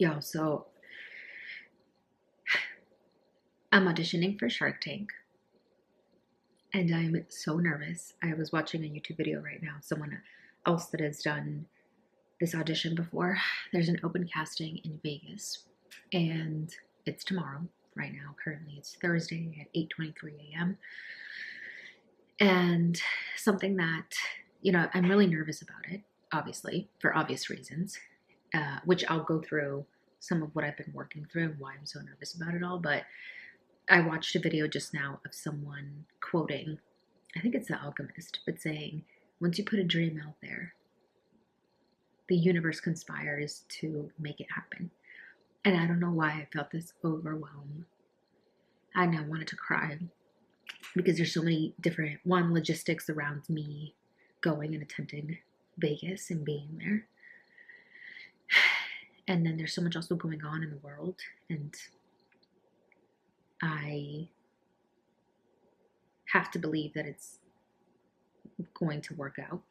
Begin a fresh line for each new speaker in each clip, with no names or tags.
Yo, so I'm auditioning for Shark Tank and I'm so nervous. I was watching a YouTube video right now, someone else that has done this audition before. There's an open casting in Vegas and it's tomorrow right now. Currently it's Thursday at 8:23 a.m. And something that, I'm really nervous about it, obviously, for obvious reasons, which I'll go through some of what I've been working through and why I'm so nervous about it all. But I watched a video just now of someone quoting, I think it's The Alchemist, but saying, once you put a dream out there, the universe conspires to make it happen. And I don't know why I felt this overwhelm. I now wanted to cry because there's so many different, logistics around me going and attending Vegas and being there. And then there's so much also going on in the world, and I have to believe that it's going to work out.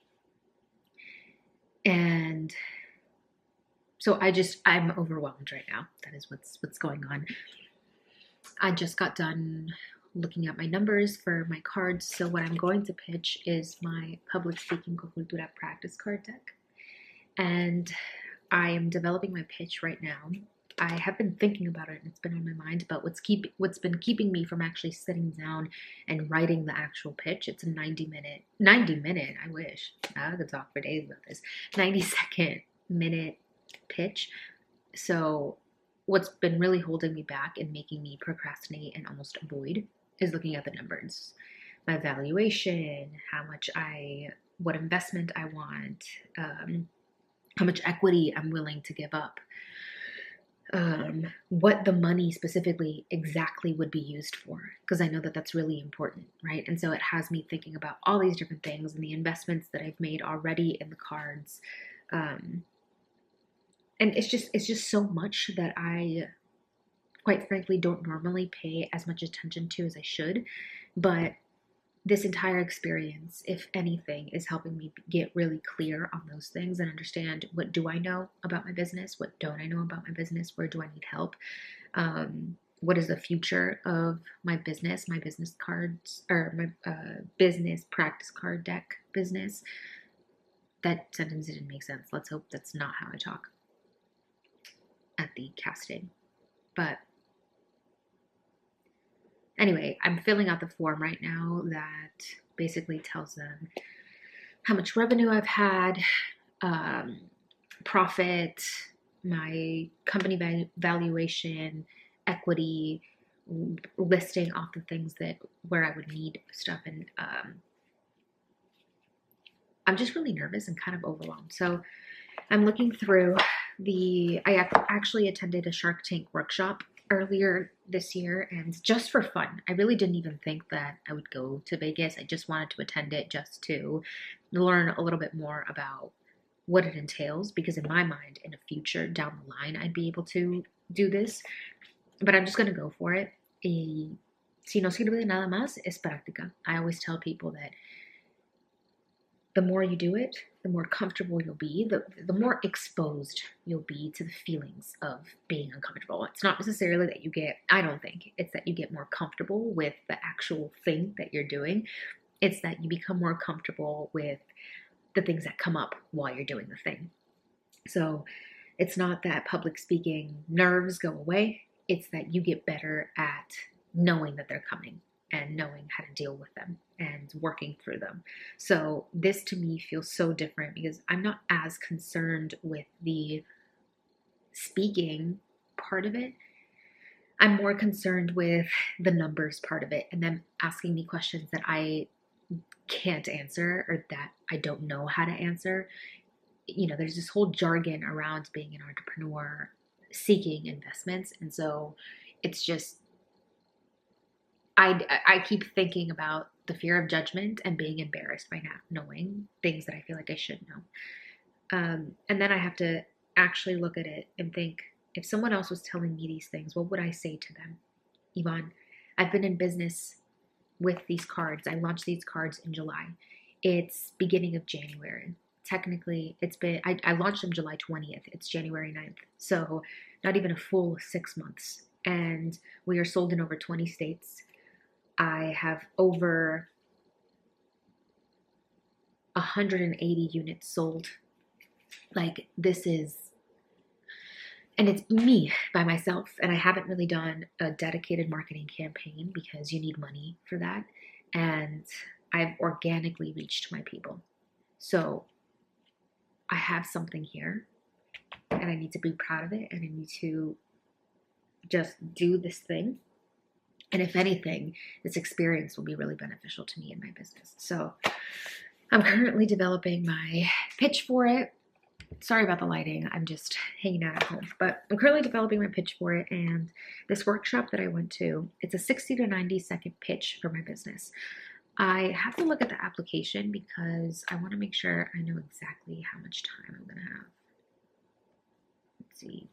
And so I'm overwhelmed right now. That is what's going on. I just got done looking at my numbers for my cards. So what I'm going to pitch is my public speaking Cultura practice card deck. And I am developing my pitch right now. I have been thinking about it and it's been on my mind, but what's been keeping me from actually sitting down and writing the actual pitch. It's a 90 minute, I wish. I could talk for days about this. 90-second minute pitch. So what's been really holding me back and making me procrastinate and almost avoid is looking at the numbers. My valuation, what investment I want, how much equity I'm willing to give up. What the money specifically exactly would be used for, because I know that that's really important, right? And so it has me thinking about all these different things and the investments that I've made already in the cards. And it's just so much that I, quite frankly, don't normally pay as much attention to as I should. But this entire experience, if anything, is helping me get really clear on those things and understand, what do I know about my business? What don't I know about my business? Where do I need help? What is the future of my business cards, or my business practice card deck business? That sentence didn't make sense. Let's hope that's not how I talk at the casting. But anyway, I'm filling out the form right now that basically tells them how much revenue I've had, profit, my company valuation, equity, listing off the things where I would need stuff. And I'm just really nervous and kind of overwhelmed. So I'm looking through I actually attended a Shark Tank workshop earlier this year, and just for fun. I really didn't even think that I would go to Vegas. I just wanted to attend it just to learn a little bit more about what it entails, because in my mind, in the future, down the line, I'd be able to do this. But I'm just going to go for it. Y si no sirve de nada más, es práctica. I always tell people that the more you do it, the more comfortable you'll be, the more exposed you'll be to the feelings of being uncomfortable. It's not necessarily that I don't think, it's that you get more comfortable with the actual thing that you're doing. It's that you become more comfortable with the things that come up while you're doing the thing. So it's not that public speaking nerves go away. It's that you get better at knowing that they're coming and knowing how to deal with them and working through them. So this to me feels so different because I'm not as concerned with the speaking part of it. I'm more concerned with the numbers part of it, and them asking me questions that I can't answer or that I don't know how to answer. There's this whole jargon around being an entrepreneur seeking investments. And so it's just, I keep thinking about the fear of judgment and being embarrassed by not knowing things that I feel like I should know. And then I have to actually look at it and think, if someone else was telling me these things, what would I say to them? Yvonne, I've been in business with these cards. I launched these cards in July. It's beginning of January. technically it's been, I launched them July 20th. It's January 9th. So not even a full 6 months. And we are sold in over 20 states. I have over 180 units sold. Like, this is, and it's me by myself. And I haven't really done a dedicated marketing campaign because you need money for that. And I've organically reached my people. So I have something here and I need to be proud of it, and I need to just do this thing. And if anything, this experience will be really beneficial to me in my business. So I'm currently developing my pitch for it. Sorry about the lighting. I'm just hanging out at home. But I'm currently developing my pitch for it. And this workshop that I went to, it's a 60 to 90 second pitch for my business. I have to look at the application because I want to make sure I know exactly how much time I'm going to have. Let's see.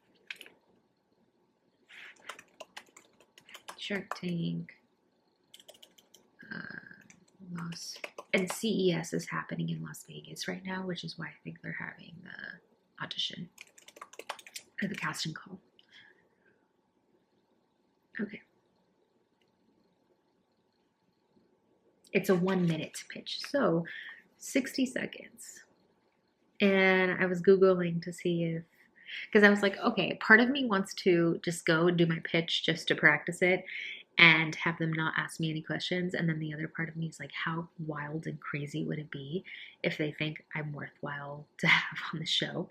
Shark Tank. And CES is happening in Las Vegas right now, which is why I think they're having the audition or the casting call. Okay. It's a 1 minute pitch, so 60 seconds. And I was Googling to see if, because I was like, okay, part of me wants to just go and do my pitch just to practice it and have them not ask me any questions. And then the other part of me is like, how wild and crazy would it be if they think I'm worthwhile to have on the show?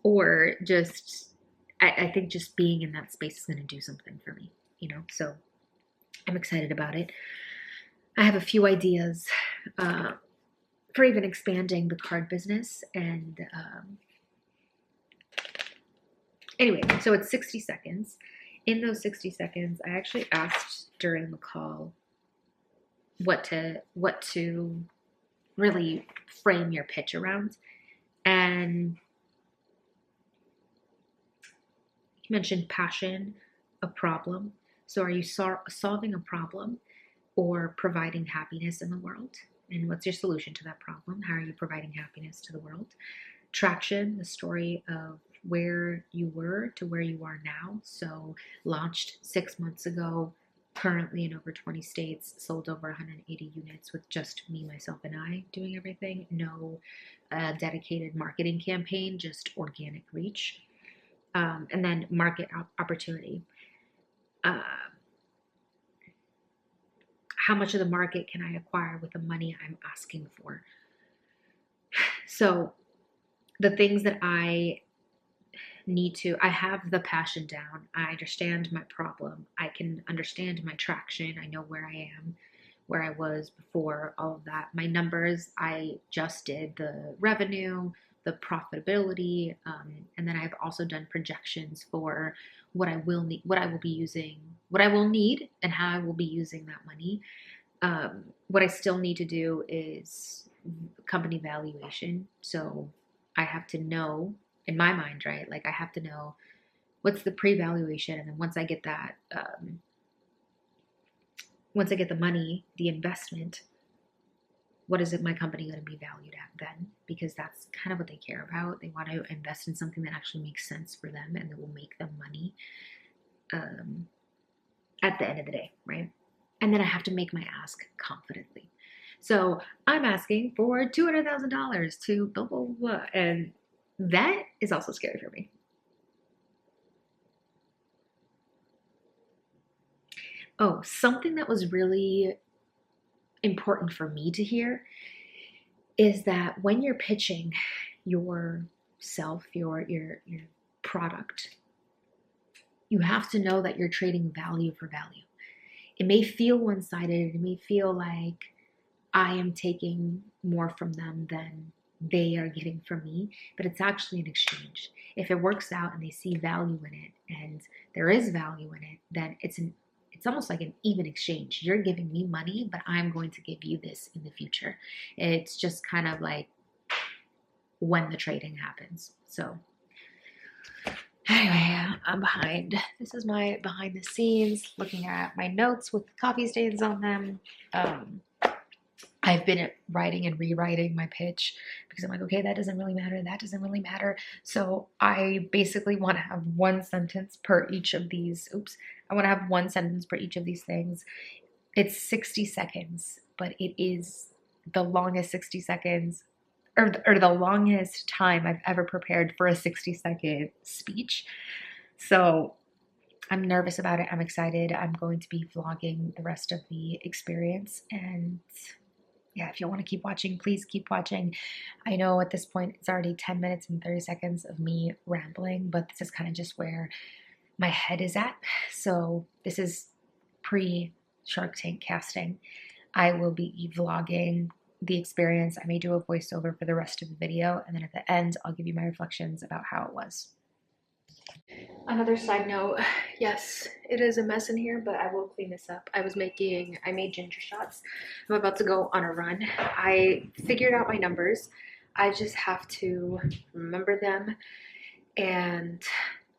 Or just, I think just being in that space is going to do something for me, you know? So I'm excited about it. I have a few ideas for even expanding the card business. And anyway, so it's 60 seconds. In those 60 seconds, I actually asked during the call what to really frame your pitch around. And you mentioned passion, a problem. So are you solving a problem or providing happiness in the world? And what's your solution to that problem? How are you providing happiness to the world? Traction, the story of where you were to where you are now. So launched 6 months ago, currently in over 20 states, sold over 180 units with just me, myself, and I doing everything. No dedicated marketing campaign, just organic reach. And then market opportunity. How much of the market can I acquire with the money I'm asking for? So the things that I have the passion down. I understand my problem. I can understand my traction. I know where I am, where I was before, all of that. My numbers, I just did the revenue, the profitability, and then I've also done projections for what I will need, what I will need, and how I will be using that money. What I still need to do is company valuation. So I have to know, in my mind, right? Like, I have to know what's the pre-valuation, and then once I get that, once I get the money, the investment, what is it my company going to be valued at then? Because that's kind of what they care about. They want to invest in something that actually makes sense for them and that will make them money at the end of the day, right? And then I have to make my ask confidently. So I'm asking for $200,000 to blah, blah, blah. And that is also scary for me. Oh, something that was really important for me to hear is that when you're pitching yourself, your product, you have to know that you're trading value for value. It may feel one-sided. It may feel like I am taking more from them than they are getting from me, but it's actually an exchange. If it works out and they see value in it and there is value in it, then it's almost like an even exchange. You're giving me money, but I'm going to give you this in the future. It's just kind of like when the trading happens. So anyway, I'm behind. This is my behind the scenes, looking at my notes with coffee stains on them. I've been writing and rewriting my pitch because I'm like, okay, that doesn't really matter. That doesn't really matter. So I basically want to have one sentence per each of these. Oops. I want to have one sentence per each of these things. It's 60 seconds, but it is the longest 60 seconds or the longest time I've ever prepared for a 60-second speech. So I'm nervous about it. I'm excited. I'm going to be vlogging the rest of the experience. And yeah, if you want to keep watching, please keep watching. I know at this point it's already 10 minutes and 30 seconds of me rambling, but this is kind of just where my head is at. So this is pre-Shark Tank casting. I will be vlogging the experience. I may do a voiceover for the rest of the video, and then at the end I'll give you my reflections about how it was. Another side note, yes, it is a mess in here, but I will clean this up. I made ginger shots. I'm about to go on a run. I figured out my numbers. I just have to remember them, and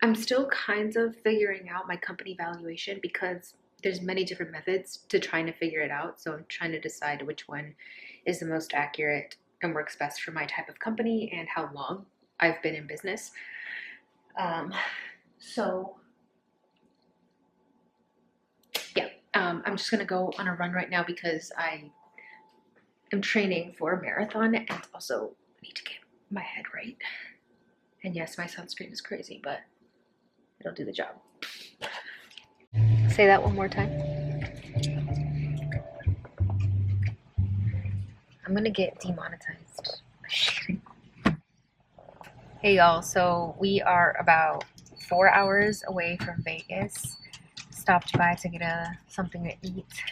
I'm still kind of figuring out my company valuation because there's many different methods to trying to figure it out. So I'm trying to decide which one is the most accurate and works best for my type of company and how long I've been in business. I'm just gonna go on a run right now because I am training for a marathon and also need to get my head right. And yes, my sunscreen is crazy, but it'll do the job. Say that one more time. I'm gonna get demonetized. Hey y'all, so we are about 4 hours away from Vegas. Stopped by to get something to eat.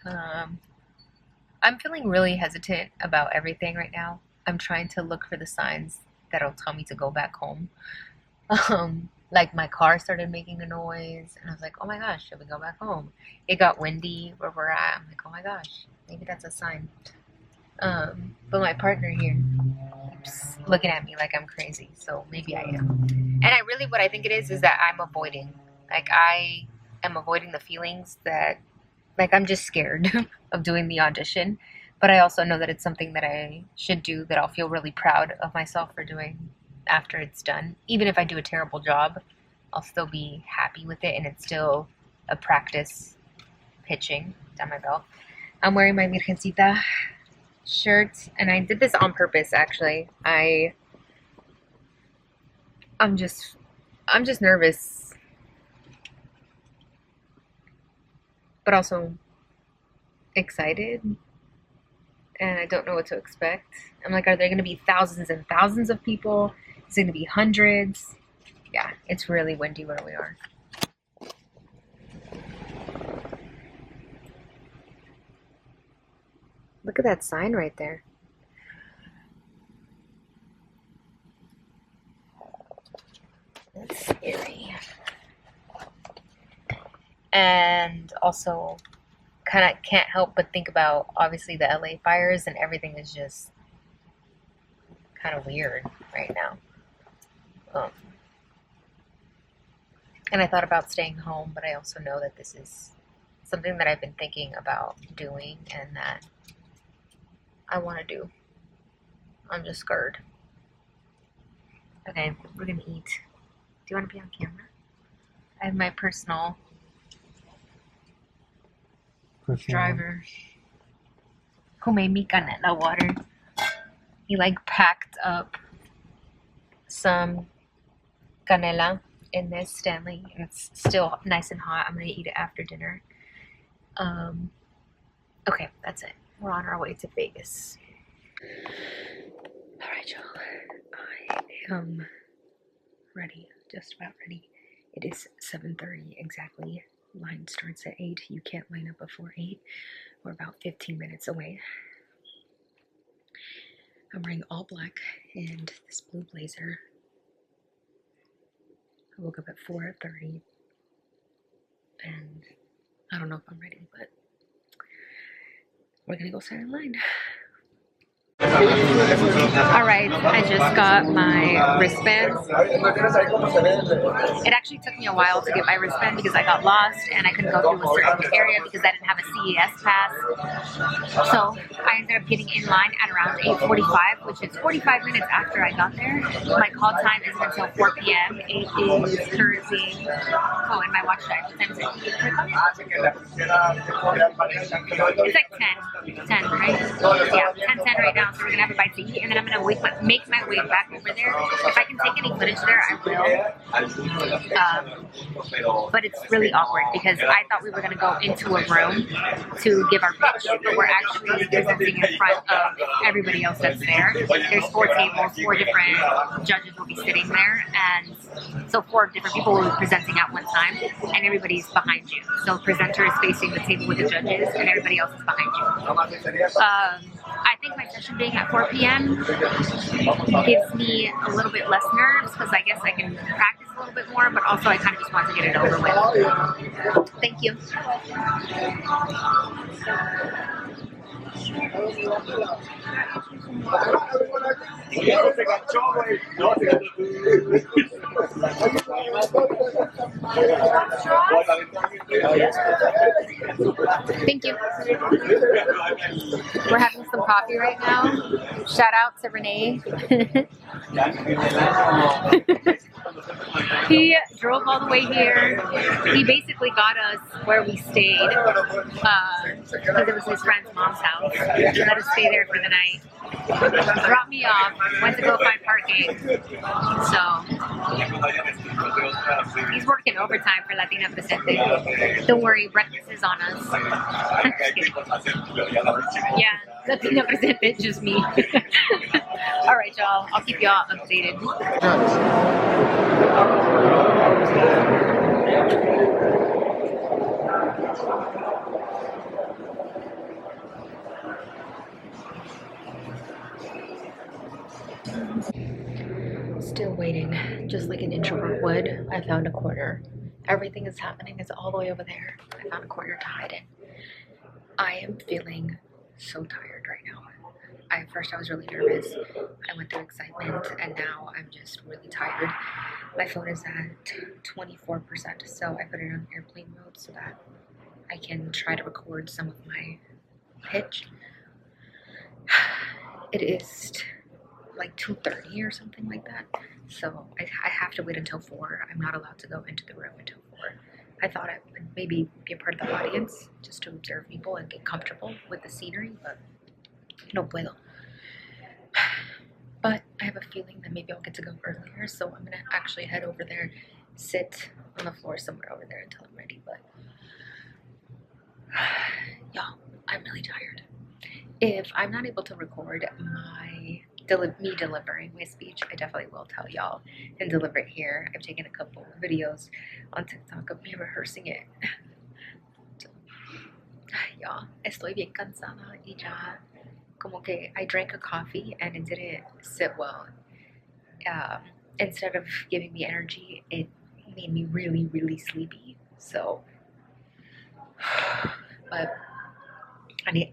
I'm feeling really hesitant about everything right now. I'm trying to look for the signs that'll tell me to go back home. Like my car started making a noise and I was like, oh my gosh, should we go back home? It got windy where we're at. I'm like, oh my gosh, maybe that's a sign. But my partner here keeps looking at me like I'm crazy, so maybe I am. And what I think it is that I'm avoiding. Like I am avoiding the feelings that, like I'm just scared of doing the audition. But I also know that it's something that I should do, that I'll feel really proud of myself for doing after it's done. Even if I do a terrible job, I'll still be happy with it, and it's still a practice pitching down my belt. I'm wearing my Virgencita shirt, and I did this on purpose actually. I'm just nervous, but also excited, and I don't know what to expect. I'm like, are there going to be thousands and thousands of people? Is it going to be hundreds? Yeah, it's really windy where we are. Look at that sign right there. That's scary. And also, kind of can't help but think about, obviously, the LA fires, and everything is just kind of weird right now. And I thought about staying home, but I also know that this is something that I've been thinking about doing and that I want to do. I'm just scared. Okay, we're gonna eat. Do you want to be on camera? I have my personal driver who made me canela water. He like packed up some canela in this Stanley, and it's still nice and hot. I'm gonna eat it after dinner. Okay, that's it. We're on our way to Vegas. All right, y'all. I am ready, just about ready. It is 7:30 exactly. Line starts at 8. You can't line up before 8. We're about 15 minutes away. I'm wearing all black and this blue blazer. I woke up at 4:30 and I don't know if I'm ready, but we're gonna go stand in line. Alright, I just got my wristbands. It actually took me a while to get my wristband because I got lost and I couldn't go through a certain area because I didn't have a CES pass. So I ended up getting in line at around 8:45, which is 45 minutes after I got there. My call time isn't until 4 p.m. It is currently, oh, and my watch time. What time is it? It's like 10, right? Yeah, 10 right now. So we're gonna have a bite to eat, and then I'm gonna make my way back over there. If I can take any footage there, I will. But it's really awkward because I thought we were gonna go into a room to give our pitch, but we're actually presenting in front of everybody else that's there. There's 4 tables, 4 different judges will be sitting there, and so 4 different people will be presenting at one time, and everybody's behind you. So the presenter is facing the table with the judges, and everybody else is behind you. I think my session being at 4 p.m. gives me a little bit less nerves because I guess I can practice a little bit more, but also I kind of just want to get it over with. Thank you. Thank you. We're having some coffee right now. Shout out to Renee. He drove all the way here. He basically got us where we stayed because it was his friend's mom's house. He let us stay there for the night. Dropped me off. Went to go find parking. So he's working overtime for Latina Presente. Don't worry, breakfast is on us. Yeah, Latina Presente, just me. All right, y'all. I'll keep y'all updated. Still waiting, just like an introvert would. I found a corner. Everything is happening is all the way over there. I found a corner to hide in. I am feeling so tired right now. At first I was really nervous. I went through excitement, and now I'm just really tired. My phone is at 24%, so I put it on airplane mode so that I can try to record some of my pitch. It is like 2:30 or something like that, so I have to wait until 4. I'm not allowed to go into the room until 4. I thought I would maybe be a part of the audience just to observe people and get comfortable with the scenery, but no puedo. But I have a feeling that maybe I'll get to go earlier, so I'm gonna actually head over there, sit on the floor somewhere over there until I'm ready. But y'all, I'm really tired. If I'm not able to record me delivering my speech, I definitely will tell y'all and deliver it here. I've taken a couple of videos on TikTok of me rehearsing it. So, y'all, estoy bien cansada y ya como que I drank a coffee and it didn't sit well. Instead of giving me energy, it made me really, really sleepy. So, but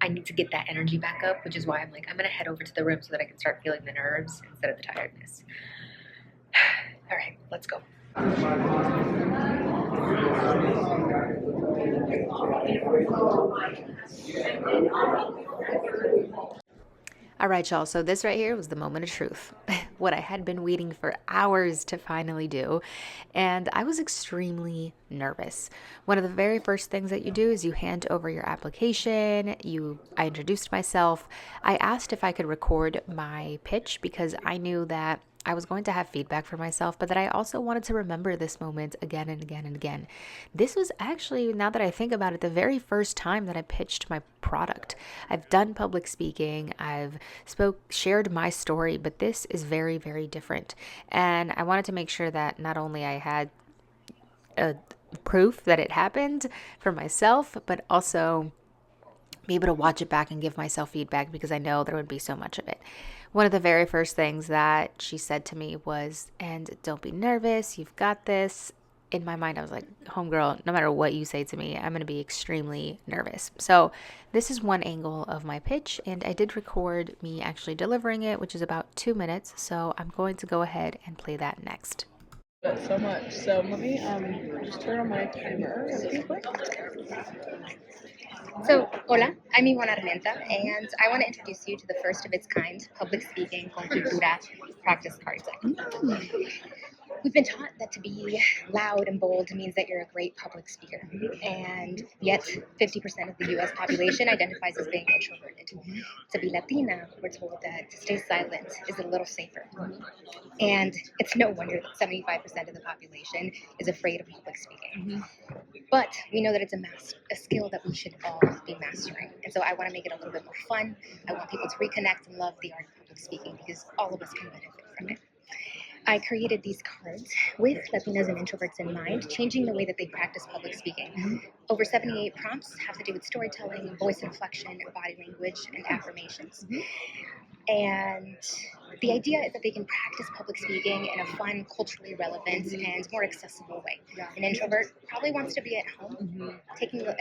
I need to get that energy back up, which is why I'm like, I'm gonna head over to the room so that I can start feeling the nerves instead of the tiredness. All right, let's go. All right, y'all, so this right here was the moment of truth. What I had been waiting for hours to finally do, and I was extremely nervous. One of the very first things that you do is you hand over your application. I introduced myself. I asked if I could record my pitch because I knew that I was going to have feedback for myself, but that I also wanted to remember this moment again and again and again. This was actually, now that I think about it, the very first time that I pitched my product. I've done public speaking, I've shared my story, but this is very, very different. And I wanted to make sure that not only I had proof that it happened for myself, but also be able to watch it back and give myself feedback because I know there would be so much of it. One of the very first things that she said to me was, and don't be nervous, you've got this. In my mind, I was like, homegirl, no matter what you say to me, I'm going to be extremely nervous. So this is one angle of my pitch, and I did record me actually delivering it, which is about 2 minutes. So I'm going to go ahead and play that next.
So much. So let me just turn on my timer really quick. So, hola, I'm Ivana Armenta, and I want to introduce you to the first of its kind public speaking con cultura practice card deck. We've been taught that to be loud and bold means that you're a great public speaker, and yet 50% of the US population identifies as being introverted. To be Latina, we're told that to stay silent is a little safer. And it's no wonder that 75% of the population is afraid of public speaking. But we know that it's a skill that we should all be mastering. And so I want to make it a little bit more fun. I want people to reconnect and love the art of public speaking because all of us can benefit from it. I created these cards with Latinas and introverts in mind, changing the way that they practice public speaking. Over 78 prompts have to do with storytelling, voice inflection, body language, and affirmations. And the idea is that they can practice public speaking in a fun, culturally relevant, and more accessible way. An introvert probably wants to be at home,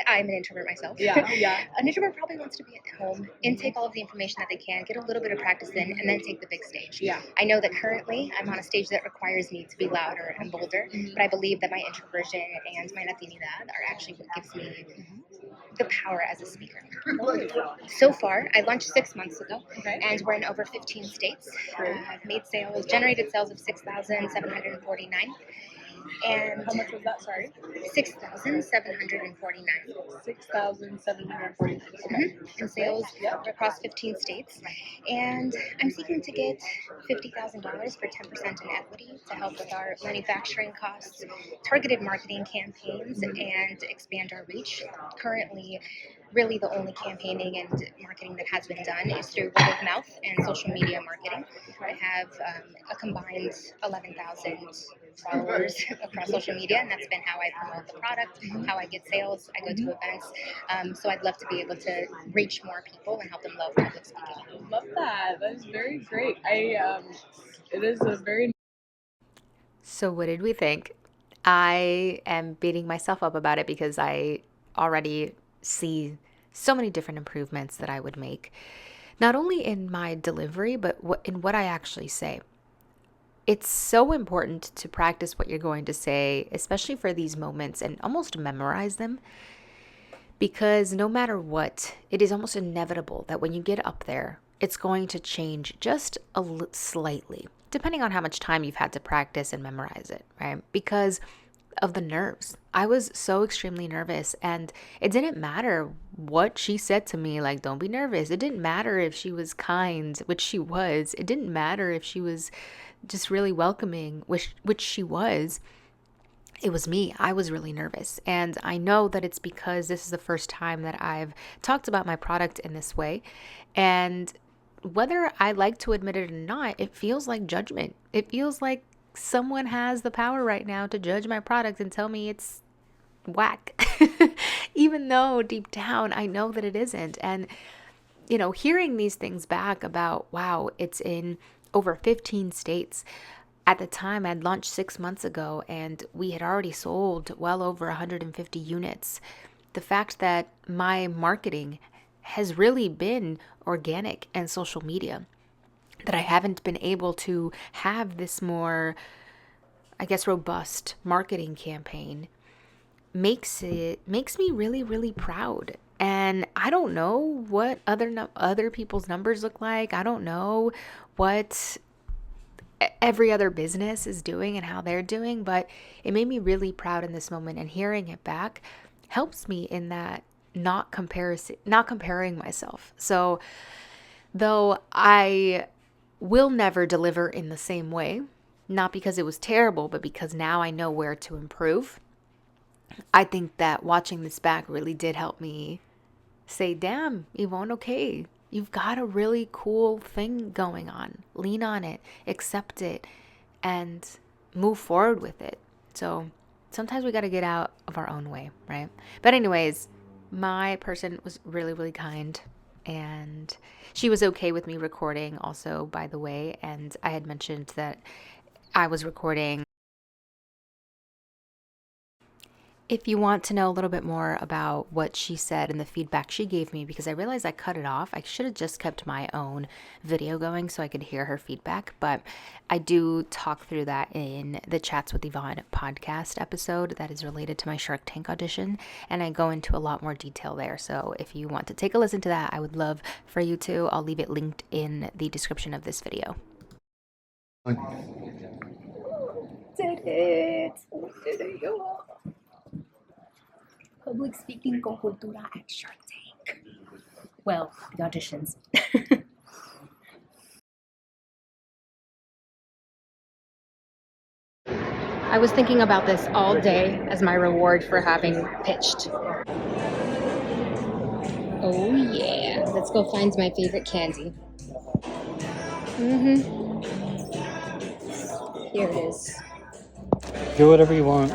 I'm an introvert myself. An introvert probably wants to be at home, intake all of the information that they can, get a little bit of practice in, and then take the big stage. I know that currently I'm on a stage that requires me to be louder and bolder, but I believe that my introversion and my Latinidad are actually what gives me the power as a speaker. So far, I launched 6 months ago, and we're in over 15 states. I've made generated sales of 6,749, and
How much was that? Sorry.
6,749.
6,749. Okay.
In sales across 15 states. And I'm seeking to get $50,000 for 10% in equity to help with our manufacturing costs, targeted marketing campaigns, and expand our reach. Currently, really the only campaigning and marketing that has been done is through word of mouth and social media marketing. I have a combined 11,000 followers across social media, and that's been how I promote the product, how I get sales. I go to events, so I'd love to be able to reach more people and help them love public speaking.
Love that. That is very great. It is a very.
So, what did we think? I am beating myself up about it because I already see so many different improvements that I would make, not only in my delivery, but in what I actually say. It's so important to practice what you're going to say, especially for these moments, and almost memorize them, because no matter what, it is almost inevitable that when you get up there, it's going to change just slightly, depending on how much time you've had to practice and memorize it, right? Because of the nerves. I was so extremely nervous, and it didn't matter what she said to me, like, don't be nervous. It didn't matter if she was kind, which she was. It didn't matter if she was just really welcoming, which she was. It was me. I was really nervous. And I know that it's because this is the first time that I've talked about my product in this way. And whether I like to admit it or not, it feels like judgment. It feels like someone has the power right now to judge my product and tell me it's whack. Even though deep down I know that it isn't. And, hearing these things back about, wow, it's in over 15 states. At the time, I'd launched 6 months ago and we had already sold well over 150 units. The fact that my marketing has really been organic and social media, that I haven't been able to have this more, I guess, robust marketing campaign makes me really, really proud. And I don't know what other people's numbers look like. I don't know what every other business is doing and how they're doing, but it made me really proud in this moment, and hearing it back helps me in that not comparing myself. So though I will never deliver in the same way, not because it was terrible, but because now I know where to improve. I think that watching this back really did help me say, damn, Yvonne, okay, you've got a really cool thing going on. Lean on it, accept it, and move forward with it. So sometimes we got to get out of our own way, right? But, anyways, my person was really, really kind. And she was okay with me recording, also, by the way. And I had mentioned that I was recording
If you want to know a little bit more about what she said and the feedback she gave me, because I realized I cut it off, I should have just kept my own video going so I could hear her feedback. But I do talk through that in the Chats with Yvonne podcast episode that is related to my Shark Tank audition. And I go into a lot more detail there. So if you want to take a listen to that, I would love for you to. I'll leave it linked in the description of this video.
Did it! Public speaking con cultura at Shark Tank. Well, the auditions. I was thinking about this all day as my reward for having pitched. Oh yeah, let's go find my favorite candy. Here it is.
Do whatever you want.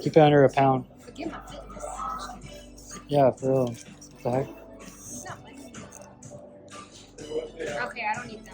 Keep it under a pound.
Forget my fitness.
Yeah, for real. What the heck?
Okay, I don't need that.